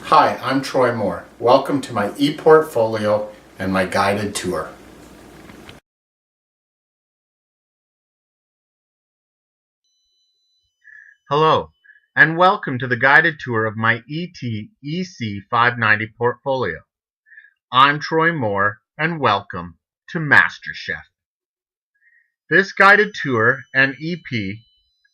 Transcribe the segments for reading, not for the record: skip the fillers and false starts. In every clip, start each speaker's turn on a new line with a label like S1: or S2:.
S1: Hi, I'm Troy Moore. Welcome to my ePortfolio and my guided tour.
S2: Hello, and welcome to the guided tour of my ET-EC590 portfolio. I'm Troy Moore, and welcome to MasterChef. This guided tour and EP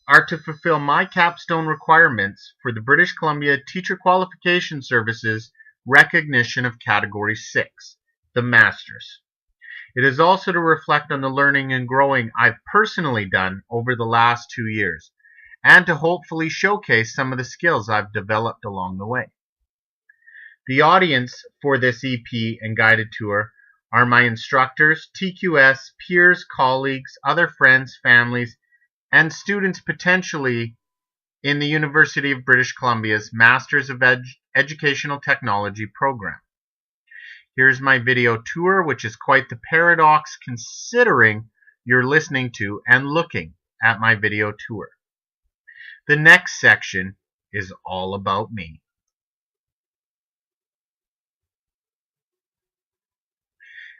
S2: are to fulfill my capstone requirements for the British Columbia Teacher Qualification Services recognition of Category 6, the Masters. It is also to reflect on the learning and growing I've personally done over the last 2 years, and to hopefully showcase some of the skills I've developed along the way. The audience for this EP and guided tour are my instructors, TQS, peers, colleagues, other friends, families, and students potentially in the University of British Columbia's Masters of Educational Technology program. Here's my video tour, which is quite the paradox considering you're listening to and looking at my video tour. The next section is all about me.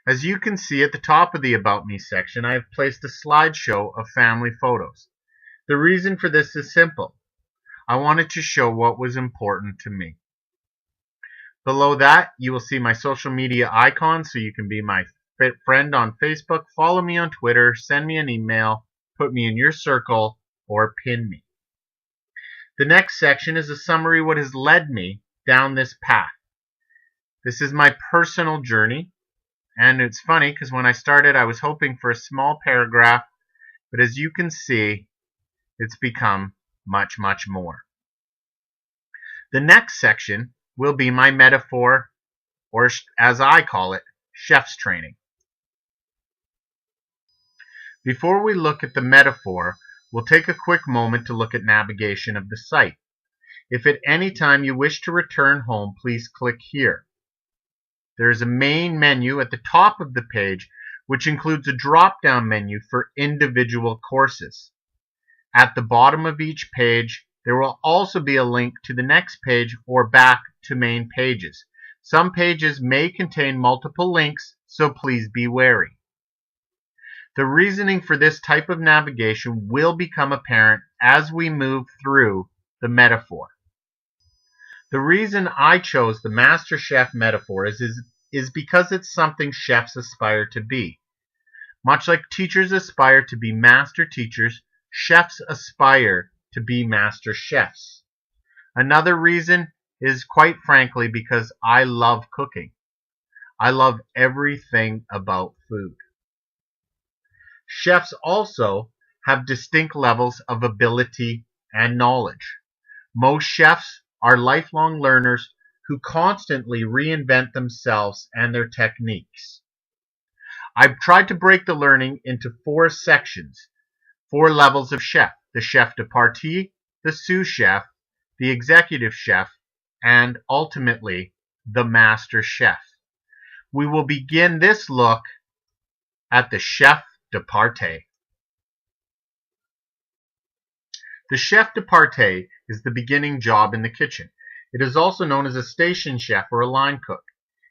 S2: As you can see at the top of the About Me section, I have placed a slideshow of family photos. The reason for this is simple. I wanted to show what was important to me. Below that, you will see my social media icons, so you can be my friend on Facebook, follow me on Twitter, send me an email, put me in your circle, or pin me. The next section is a summary of what has led me down this path. This is my personal journey, and it's funny because when I started I was hoping for a small paragraph, but as you can see, it's become much, much more. The next section will be my metaphor, or as I call it, chef's training. Before we look at the metaphor, we'll take a quick moment to look at navigation of the site. If at any time you wish to return home, please click here. There is a main menu at the top of the page, which includes a drop-down menu for individual courses. At the bottom of each page, there will also be a link to the next page or back to main pages. Some pages may contain multiple links, so please be wary. The reasoning for this type of navigation will become apparent as we move through the metaphor. The reason I chose the Master Chef metaphor is because it's something chefs aspire to be. Much like teachers aspire to be master teachers, chefs aspire to be master chefs. Another reason is, quite frankly, because I love cooking. I love everything about food. Chefs also have distinct levels of ability and knowledge. Most chefs are lifelong learners who constantly reinvent themselves and their techniques. I've tried to break the learning into 4 sections, 4 levels of chef: the chef de partie, the sous chef, the executive chef, and ultimately the master chef. We will begin this look at the chef de partie. The chef de partie is the beginning job in the kitchen. It is also known as a station chef or a line cook.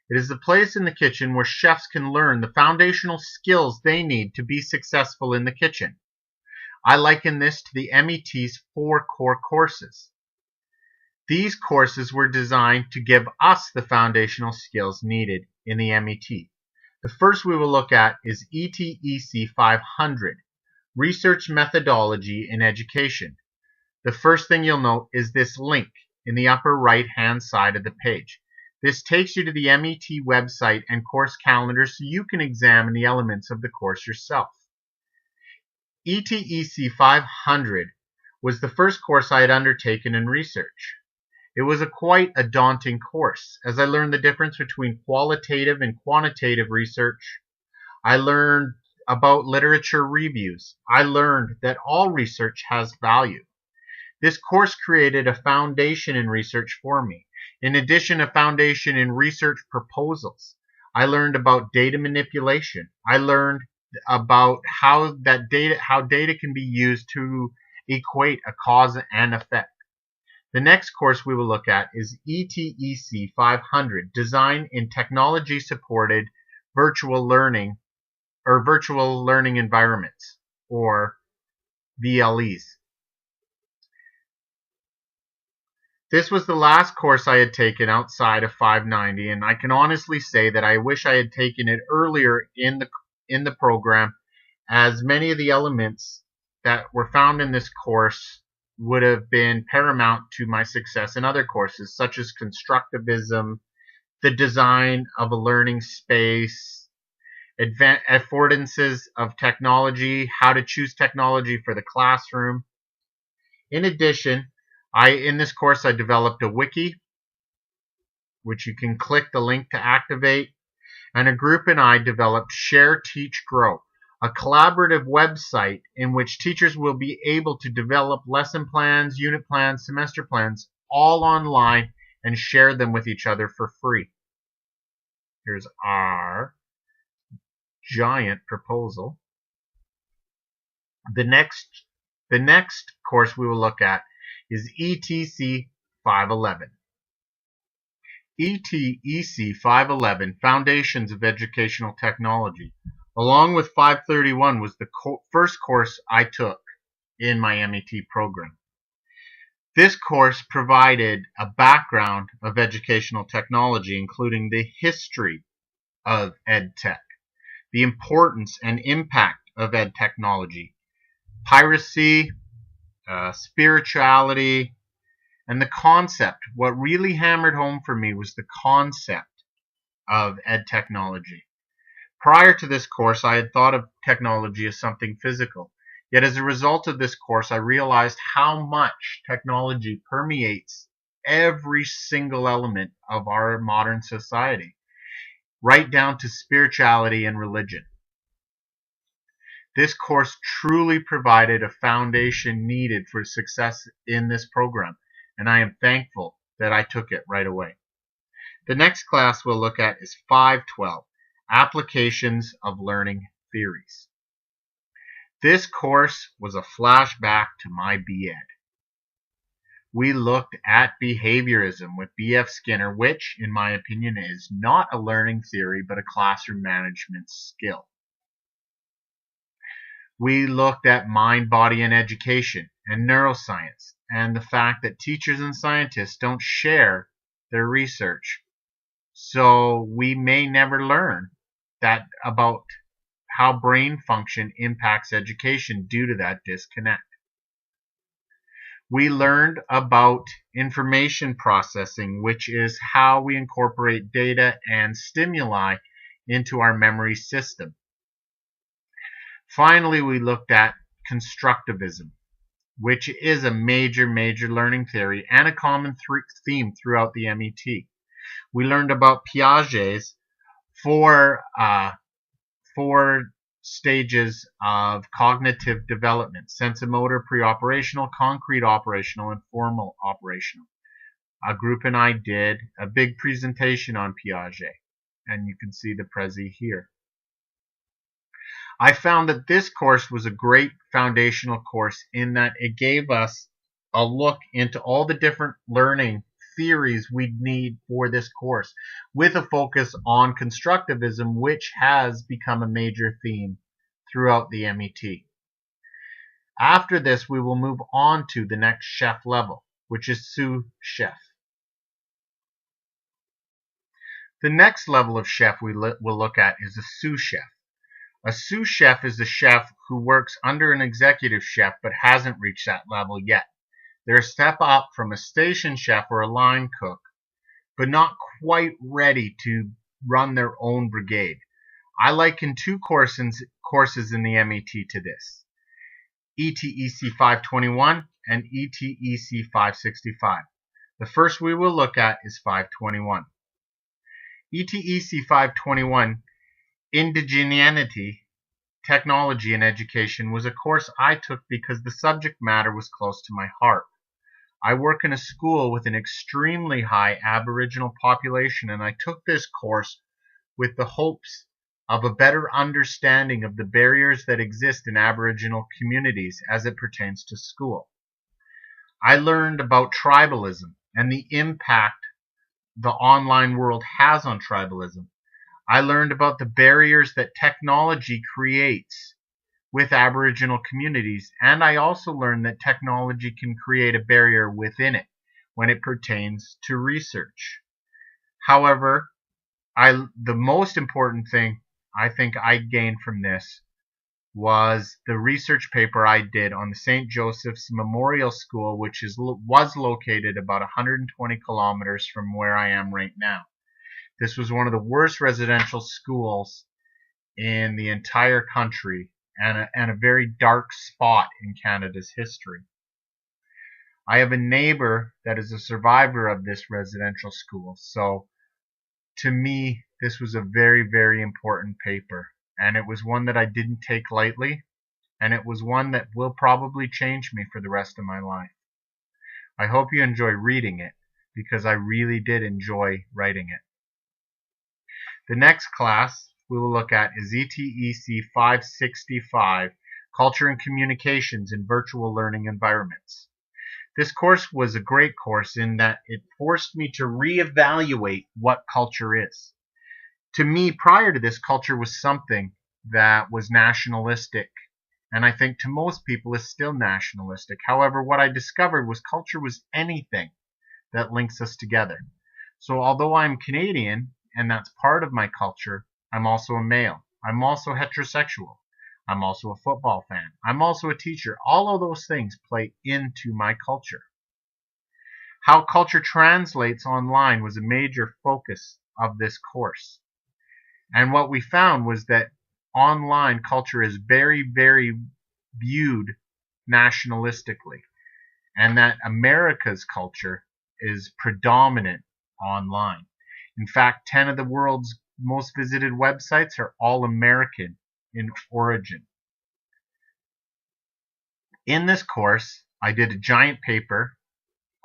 S2: It is the place in the kitchen where chefs can learn the foundational skills they need to be successful in the kitchen. I liken this to the MET's 4 core courses. These courses were designed to give us the foundational skills needed in the MET. The first we will look at is ET-EC 500, Research Methodology in Education. The first thing you'll note is this link in the upper right-hand side of the page. This takes you to the MET website and course calendar so you can examine the elements of the course yourself. ET-EC 500 was the first course I had undertaken in research. It was quite a daunting course, as I learned the difference between qualitative and quantitative research. I learned about literature reviews. I learned that all research has value. This course created a foundation in research for me. In addition, a foundation in research proposals. I learned about data manipulation. I learned about how data can be used to equate a cause and effect. The next course we will look at is ETEC 500, Design in Technology Supported Virtual Learning or Virtual Learning Environments, or VLEs. This was the last course I had taken outside of 590, and I can honestly say that I wish I had taken it earlier in the program, as many of the elements that were found in this course would have been paramount to my success in other courses, such as constructivism, the design of a learning space, affordances of technology, how to choose technology for the classroom. In addition, in this course I developed a wiki, which you can click the link to activate, and a group and I developed Share, Teach, Grow, a collaborative website in which teachers will be able to develop lesson plans, unit plans, semester plans, all online, and share them with each other for free. Here's our giant proposal. The next course we will look at is ETC 511. ETEC 511, Foundations of Educational Technology, along with 531, was the first course I took in my MET program. This course provided a background of educational technology, including the history of EdTech, the importance and impact of ed technology, piracy, spirituality, and the concept. What really hammered home for me was the concept of ed technology. Prior to this course, I had thought of technology as something physical. Yet as a result of this course, I realized how much technology permeates every single element of our modern society, right down to spirituality and religion. This course truly provided a foundation needed for success in this program, and I am thankful that I took it right away. The next class we'll look at is 512, Applications of Learning Theories. This course was a flashback to my B.Ed. We looked at behaviorism with B.F. Skinner, which, in my opinion, is not a learning theory but a classroom management skill. We looked at mind, body, and education and neuroscience, and the fact that teachers and scientists don't share their research. So we may never learn that about how brain function impacts education due to that disconnect. We learned about information processing, which is how we incorporate data and stimuli into our memory system. Finally, we looked at constructivism, which is a major learning theory and a common theme throughout the MET. We learned about Piaget's four stages of cognitive development: sensomotor, pre-operational, concrete operational, and formal operational. A group and I did a big presentation on Piaget, and you can see the Prezi here. I found that this course was a great foundational course in that it gave us a look into all the different learning theories we'd need for this course, with a focus on constructivism, which has become a major theme throughout the MET. After this, we will move on to the next chef level, which is sous chef. The next level of chef we will look at is a sous chef. A sous chef is a chef who works under an executive chef but hasn't reached that level yet. They're a step up from a station chef or a line cook, but not quite ready to run their own brigade. I liken two courses in the MET to this: ETEC 521 and ETEC 565. The first we will look at is 521. ETEC 521, Indigeneity, Technology and Education, was a course I took because the subject matter was close to my heart. I work in a school with an extremely high Aboriginal population, and I took this course with the hopes of a better understanding of the barriers that exist in Aboriginal communities as it pertains to school. I learned about tribalism and the impact the online world has on tribalism. I learned about the barriers that technology creates with Aboriginal communities, and I also learned that technology can create a barrier within it when it pertains to research. However, the most important thing I think I gained from this was the research paper I did on the St. Joseph's Memorial School, which was located about 120 kilometers from where I am right now. This was one of the worst residential schools in the entire country, and a very dark spot in Canada's history. I have a neighbor that is a survivor of this residential school, so to me, this was a very, very important paper, and it was one that I didn't take lightly, and it was one that will probably change me for the rest of my life. I hope you enjoy reading it, because I really did enjoy writing it. The next class we will look at is ETEC 565, Culture and Communications in Virtual Learning Environments. This course was a great course in that it forced me to reevaluate what culture is. To me, prior to this, culture was something that was nationalistic, and I think to most people is still nationalistic. However, what I discovered was culture was anything that links us together. So although I'm Canadian, and that's part of my culture, I'm also a male. I'm also heterosexual. I'm also a football fan. I'm also a teacher. All of those things play into my culture. How culture translates online was a major focus of this course. And what we found was that online culture is very, very viewed nationalistically, and that America's culture is predominant online. In fact, 10 of the world's most visited websites are all American in origin. In this course, I did a giant paper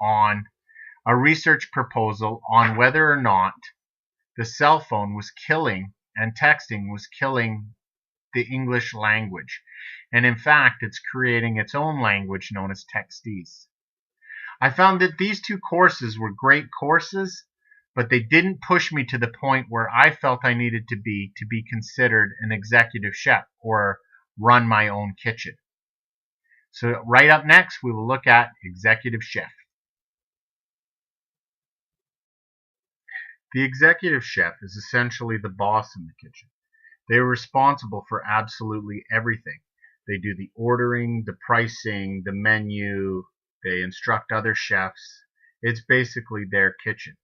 S2: on a research proposal on whether or not the cell phone was killing and texting was killing the English language. And in fact, it's creating its own language known as Textese. I found that these two courses were great courses, but they didn't push me to the point where I felt I needed to be considered an executive chef or run my own kitchen. So right up next, we will look at executive chef. The executive chef is essentially the boss in the kitchen. They are responsible for absolutely everything. They do the ordering, the pricing, the menu, they instruct other chefs. It's basically their kitchen.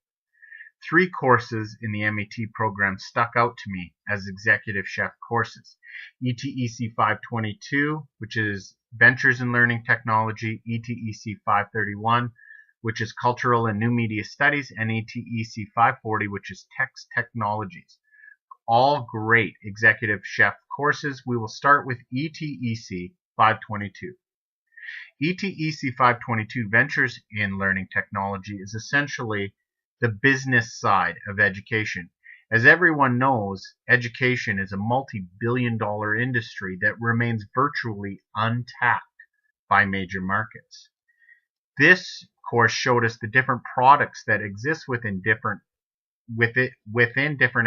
S2: 3 courses in the MET program stuck out to me as executive chef courses. ETEC 522, which is Ventures in Learning Technology, ETEC 531, which is Cultural and New Media Studies, and ETEC 540, which is Text Technologies. All great executive chef courses. We will start with ETEC 522. ETEC 522, Ventures in Learning Technology, is essentially the business side of education. As everyone knows, education is a multi-billion-dollar industry that remains virtually untapped by major markets. This course showed us the different products that exist within different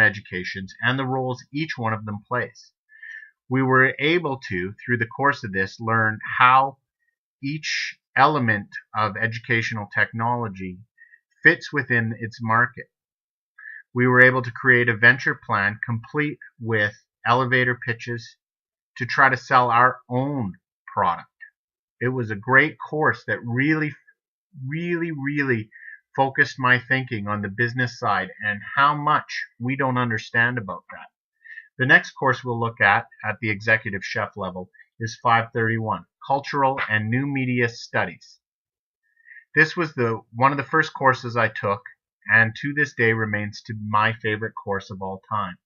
S2: educations and the roles each one of them plays. We were able to, through the course of this, learn how each element of educational technology fits within its market. We were able to create a venture plan complete with elevator pitches to try to sell our own product. It was a great course that really focused my thinking on the business side and how much we don't understand about that. The next course we'll look at the executive chef level is 531, Cultural and New Media Studies. This was one of the first courses I took, and to this day remains to my favorite course of all time.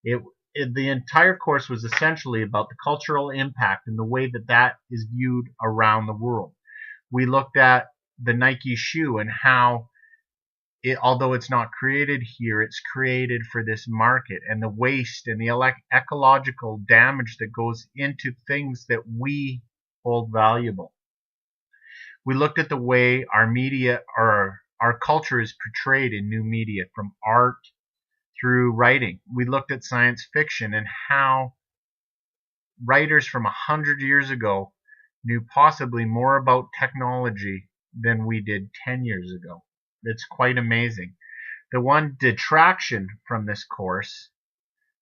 S2: The entire course was essentially about the cultural impact and the way that is viewed around the world. We looked at the Nike shoe and how although it's not created here, it's created for this market, and the waste and the ecological damage that goes into things that we hold valuable. We looked at the way our media or our culture is portrayed in new media, from art through writing. We looked at science fiction and how writers from 100 years ago knew possibly more about technology than we did 10 years ago. It's quite amazing. The one detraction from this course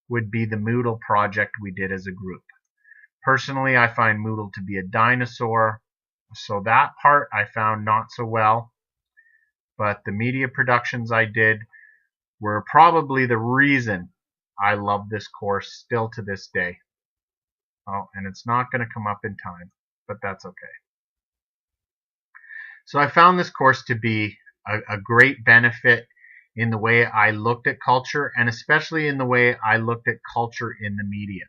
S2: would be the Moodle project we did as a group. Personally, I find Moodle to be a dinosaur, so that part I found not so well. But the media productions I did were probably the reason I love this course still to this day. Oh, and it's not going to come up in time, but that's okay. So I found this course to be a great benefit in the way I looked at culture, and especially in the way I looked at culture in the media.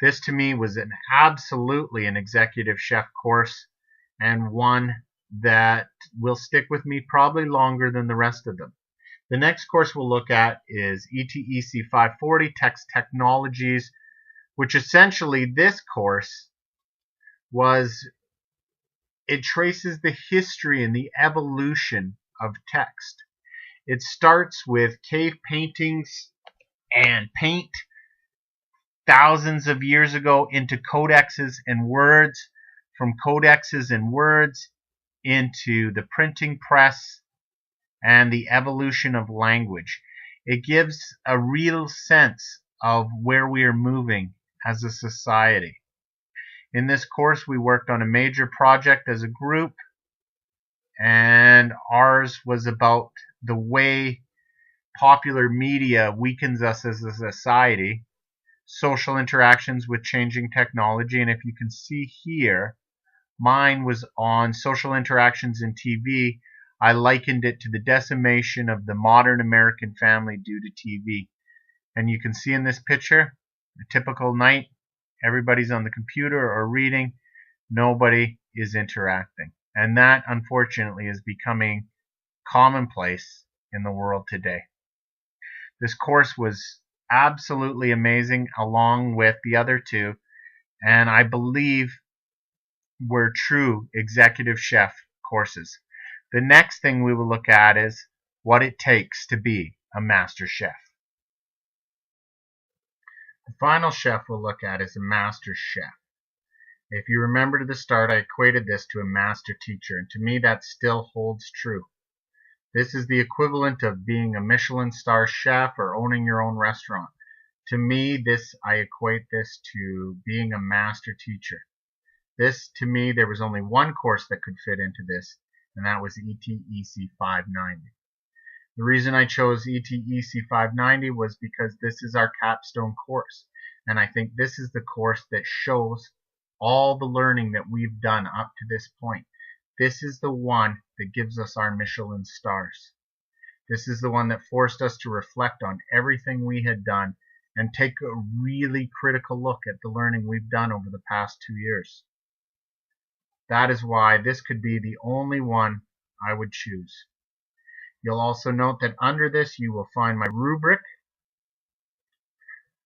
S2: This to me was absolutely an executive chef course, and one that will stick with me probably longer than the rest of them. The next course we'll look at is ETEC 540, Text Technologies, which essentially this course it traces the history and the evolution of text. It starts with cave paintings and paint thousands of years ago into codexes and words, from codexes and words into the printing press and the evolution of language. It gives a real sense of where we are moving as a society. In this course, we worked on a major project as a group, and ours was about the way popular media weakens us as a society, social interactions with changing technology, and if you can see here, mine was on social interactions in TV. I likened it to the decimation of the modern American family due to TV. And you can see in this picture, a typical night, everybody's on the computer or reading, nobody is interacting. And that, unfortunately, is becoming commonplace in the world today. This course was absolutely amazing, along with the other two, and I believe were true executive chef courses. The next thing we will look at is what it takes to be a master chef. The final chef we'll look at is a master chef. If you remember to the start, I equated this to a master teacher, and to me that still holds true. This is the equivalent of being a Michelin star chef or owning your own restaurant. To me, I equate this to being a master teacher. This, to me, there was only one course that could fit into this, and that was ETEC 590. The reason I chose ETEC 590 was because this is our capstone course, and I think this is the course that shows all the learning that we've done up to this point. This is the one that gives us our Michelin stars. This is the one that forced us to reflect on everything we had done and take a really critical look at the learning we've done over the past 2 years. That is why this could be the only one I would choose. You'll also note that under this you will find my rubric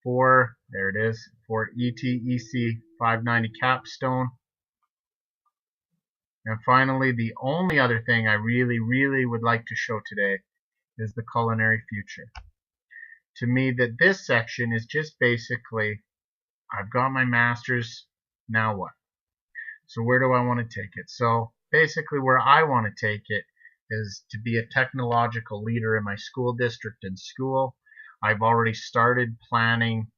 S2: for, there it is, for ETEC 590 capstone. And finally, the only other thing I really would like to show today is the culinary future. To me, that this section is just basically, I've got my master's, now what? So where do I want to take it? So basically where I want to take it is to be a technological leader in my school district and school. I've already started planning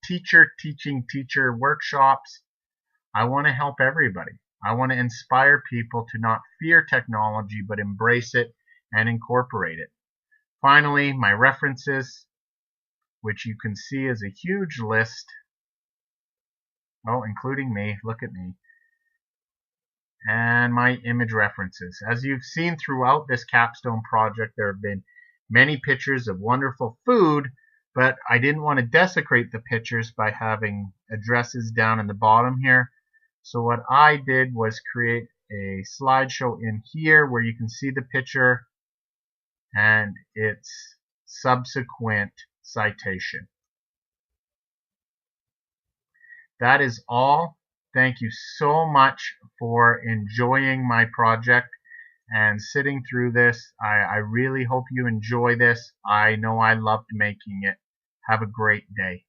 S2: teacher workshops. I want to help everybody. I want to inspire people to not fear technology, but embrace it and incorporate it. Finally, my references, which you can see is a huge list. Oh, including me, look at me. And my image references. As you've seen throughout this capstone project, there have been many pictures of wonderful food, but I didn't want to desecrate the pictures by having addresses down in the bottom here. So what I did was create a slideshow in here where you can see the picture and its subsequent citation. That is all thank you so much for enjoying my project and sitting through this. I really hope you enjoy this. I know I loved making it. Have a great day.